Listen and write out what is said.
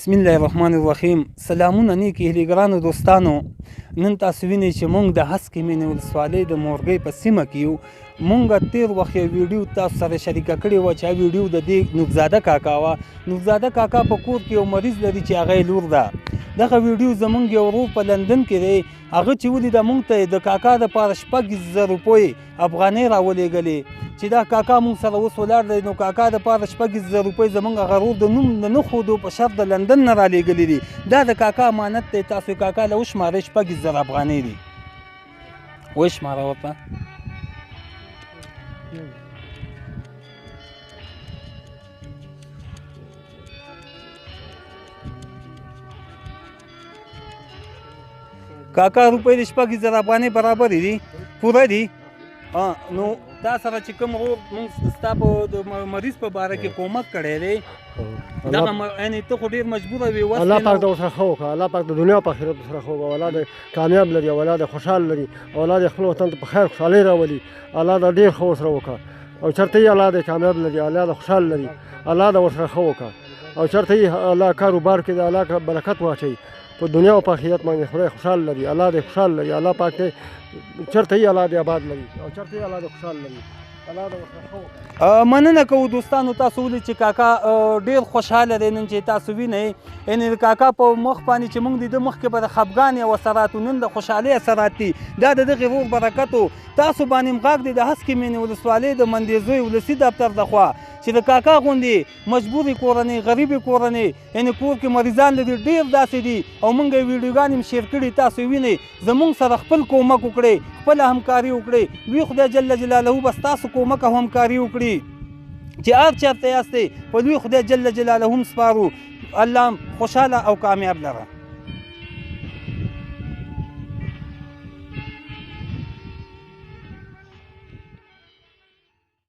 بسم الله الرحمن الرحیم. سلامونه نیکې هیلې ګرانو دوستانو. نن تاسو وینئ چې موږ د هسکې مینې ولسوالۍ د مورګۍ په سیمه کې یو. موږ تیر وخت یو ویډیو تاسو سره شریکه کړې وه چې ویډیو د دې نوبزاده کاکا وه. نوبزاده کاکا په کور کې یو مریض لري چې هغه یې لور ده. دغه ویډیو زموږ یو ورور په لندن کې دی. هغه چې ولیده موږ ته د کاکا دپاره 6,000 روپۍ افغانۍ راولېږلې چې دا کاکا موږ سره اوس ولاړ دی. نو کاکا دپاره 6,000 روپۍ زموږ هغه ورور د نوم د نه ښودو په شرط د لندن نه رالېږلي دي. دا د کاکا امانت دی. تاسو کاکا له وشمارئ 6,000 افغانۍ دي. وشماره ورته. کاکا روپۍ د 6,000 افغانۍ برابر دي، پوره دي. نو تا سره چې کوم ورور موږ ستا په مریض په باره کې کومک کړی دی، دغه یعنې ته خو ډېر مجبوره وې. الله پاک د ورسره ښه وکړه. الله پاک د دنیا په آخرت ورسره ښه وکړه. اولاد کامیاب لري، اولاد خوشحال لري، اولاد خپل وطن ته په خیر خوشحالۍ راولي. الله دا ډېر ښه ورسره وکړه. او چېرته یې اولاد کامیاب لري، اولاد خوشحال لري، الله دا ورسره ښه وکړه. او چېرته یې الله کاروبار کې د الله برکت واچوي. په دنیا او په آخرت باندې خدای خوشحال لري، الله دې خوشحال لري. الله پاک دې چېرته یې الله دې آباد لري او چېرته یې الله دې خوشحال لري. الله دې ورسره ښه وکړه. مننه کوو دوستانو. تاسو ولید چې کاکا ډېر خوشحاله دی نن چې تاسو وینئ. یعنې د کاکا په مخ باندې چې موږ د ده مخکې به د خفګان یا اثرات نن د خوشحالۍ اثرات دي. دا د دغې ورور برکت و. تاسو باندې غږ دی د هسکې مینې ولسوالۍ د مندېزوی ولسي دفتر لخوا چې د کاکا غوندې مجبورې کورنۍ، غریبې کورنۍ، یعنې کور کې مریضان لري، ډېر داسې دي. او موږ یې ویډیوګانې هم شیر کړي. تاسو وینئ زموږ سره خپل کومک وکړئ، خپله همکاري وکړئ. لوی خدای جل جلاله به ستاسو کومک او همکاري وکړي چې هر چېرته یاستئ په لوی خدای جل جلاله هم سپارو. الله خوشحاله او کامیاب لره.